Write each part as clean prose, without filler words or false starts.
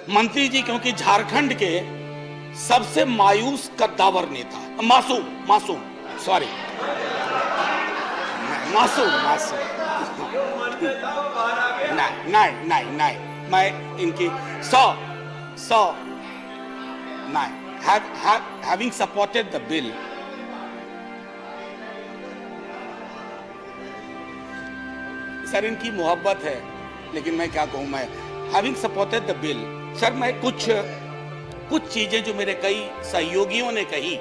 मंत्री जी क्योंकि झारखंड के सबसे मायूस कद्दावर नेता, मासूम मासूम सॉरी मासूम मासूम नहीं नहीं नहीं नहीं, मैं इनकी सौ नहीं, having supported the bill, sir इनकी मोहब्बत है लेकिन मैं क्या कहूं, मैं having supported the bill, sir मैं कुछ चीजें जो मेरे कई सहयोगियों ने कही,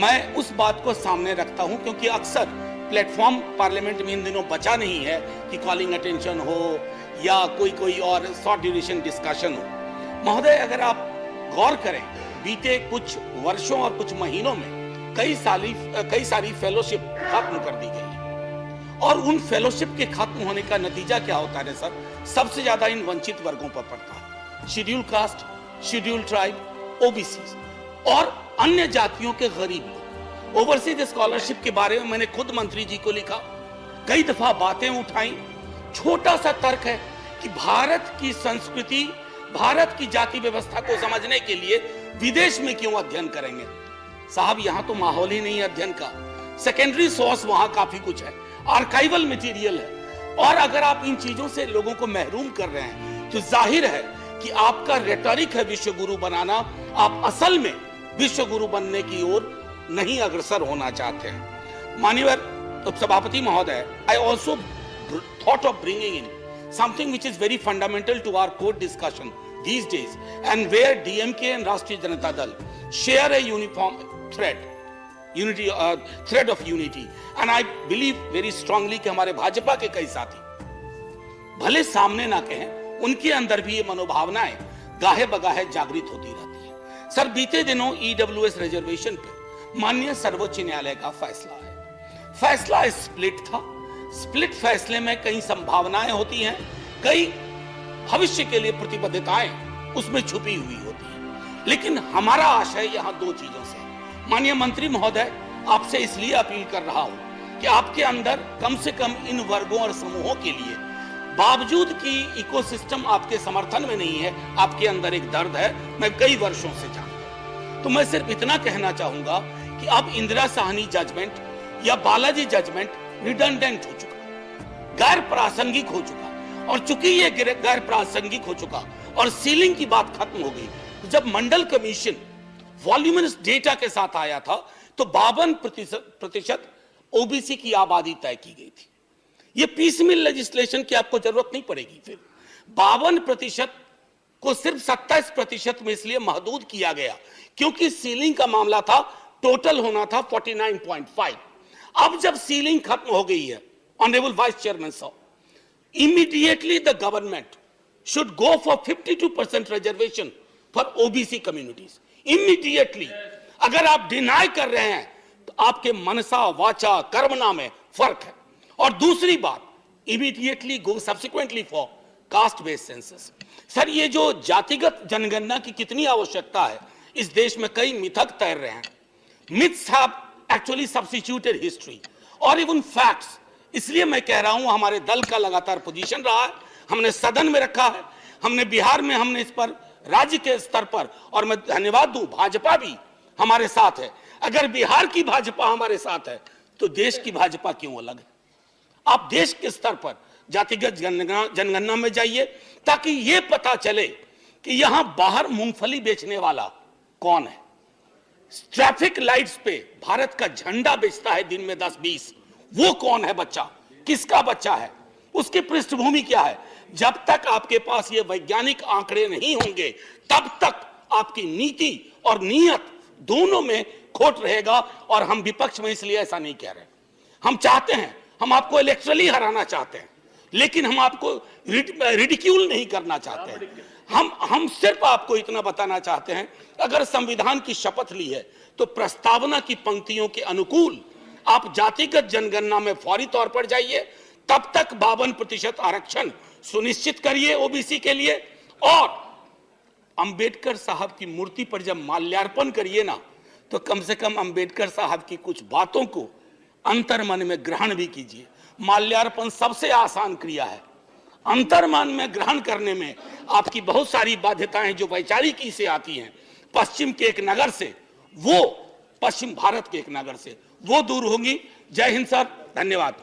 मैं उस बात को सामने रखता हूं क्योंकि अक्सर प्लेटफॉर्म पार्लियामेंट में इन दिनों बचा नहीं है कि कॉलिंग अटेंशन हो या कोई और शॉर्ट ड्यूरेशन डिस्कशन हो। महोदय अगर आप गौर करें, बीते कुछ वर्षों और कुछ महीनों में कई सारी फेलोशिप खत्म कर दी गई और उन फेलोशिप के खत्म होने का नतीजा क्या होता है सर? सबसे ज्यादा इन वंचित वर्गों पर पड़ता है, schedule caste, schedule tribe, OBC और अन्य जातियों के गरीब लोग। ओवरसीज स्कॉलरशिप के बारे में मैंने खुद मंत्री जी को लिखा, कई दफा बातें उठाई। छोटा सा तर्क है कि भारत की संस्कृति, भारत की जाति व्यवस्था को समझने के लिए विदेश में क्यों अध्ययन करेंगे? साहब यहां तो माहौल ही नहीं है अध्ययन का, सेकेंडरी सोर्स वहां काफी कुछ है, आर्काइवल मटेरियल है, और अगर आप इन चीजों से लोगों को महरूम कर रहे हैं तो जाहिर है कि आपका रेटोरिक है विश्व गुरु बनाना, आप असल में विश्व गुरु बनने की ओर नहीं अग्रसर होना चाहते हैं। माननीय उपसभापति महोदय, I also thought of bringing in something which is very fundamental to our court discussion these days and where DMK and राष्ट्रीय Janata Dal share a uniform thread of unity and I believe very strongly कि हमारे भाजपा के कई साथी भले सामने ना कहें, उनके अंदर भी ये मनोभावनाएं गाहे बगाहे जागृत होती रहती है। सर बीते दिनों EWS रिजर्वेशन पे माननीय सर्वोच्च न्यायालय का फैसला है। फैसला स्प्लिट था, स्प्लिट फैसले में कई संभावनाएं होती हैं, कई भविष्य के लिए प्रतिबद्धताएं उसमें छुपी हुई होती हैं, लेकिन हमारा आशय यहां दो चीजों से। माननीय मंत्री महोदय, आपसे इसलिए अपील कर रहा हूं कि आपके अंदर कम से कम इन वर्गों और समूहों के लिए, बावजूद कि इकोसिस्टम आपके समर्थन में नहीं है, आपके अंदर एक दर्द है, मैं कई वर्षों से जानता हूं। तो मैं सिर्फ इतना कहना चाहूंगा कि अब इंदिरा साहनी जजमेंट या बालाजी जजमेंट रिडंडेंट हो चुका, गैर प्रासंगिक हो चुका, और चूंकि ये गैर प्रासंगिक हो चुका और सीलिंग की बात खत्म हो गई, तो जब मंडल कमीशन वॉल्यूमिनस डेटा के साथ आया था तो 52% ओबीसी की आबादी तय की गई थी। ये पीसमिल लेजिस्लेशन की आपको जरूरत नहीं पड़ेगी। फिर 52% को सिर्फ 27% में इसलिए महदूद किया गया क्योंकि सीलिंग का मामला था, टोटल होना था 49.5। अब जब सीलिंग खत्म हो गई है, ऑनरेबल वाइस चेयरमैन साहब, immediately the government should go for 52% reservation for OBC communities immediately. अगर आप डिनाई कर रहे हैं तो आपके मनसा वाचा कर्मणा में फर्क है। और दूसरी बात, immediately go subsequently for caste based census. Sir ये जो जातिगत जनगणना की कितनी आवश्यकता है, इस देश में कई मिथक तैर रहे हैं। Myths have actually substituted history और इवन फैक्ट्स। इसलिए मैं कह रहा हूं, हमारे दल का लगातार पोजीशन रहा है, हमने सदन में रखा है, हमने बिहार में, हमने इस पर राज्य के स्तर पर, और मैं धन्यवाद दूं, भाजपा भी हमारे साथ है। अगर बिहार की भाजपा हमारे साथ है तो देश की भाजपा क्यों अलग है? आप देश के स्तर पर जातिगत जनगणना में जाइए ताकि यह पता चले कि यहां बाहर मूंगफली बेचने वाला कौन है, ट्रैफिक लाइट्स पे भारत का झंडा बेचता है दिन में 10-20, वो कौन है बच्चा, किसका बच्चा है, उसकी पृष्ठभूमि क्या है। जब तक आपके पास ये वैज्ञानिक आंकड़े नहीं होंगे तब तक आपकी नीति और नीयत दोनों में खोट रहेगा। और हम विपक्ष में इसलिए ऐसा नहीं कह रहे, हम चाहते हैं, हम आपको इलेक्ट्रली हराना चाहते हैं, लेकिन हम आपको रिडिक्यूल नहीं करना चाहते हैं। हम सिर्फ आपको इतना बताना चाहते हैं, अगर संविधान की शपथ ली है तो प्रस्तावना की पंक्तियों के अनुकूल आप जातिगत जनगणना में फौरी तौर पर जाइए, तब तक 52% आरक्षण सुनिश्चित करिए ओबीसी के लिए। और अंबेडकर साहब की मूर्ति पर जब माल्यार्पण करिए ना, तो कम से कम अंबेडकर साहब की कुछ बातों को अंतर्मन में ग्रहण भी कीजिए। माल्यार्पण सबसे आसान क्रिया है, अंतर्मन में ग्रहण करने में आपकी बहुत सारी बाध्यताएं जो वैचारिकी से आती हैं, पश्चिम के एक नगर से, वो पश्चिम भारत के एक नगर से, वो दूर होंगी। जय हिंद सर, धन्यवाद।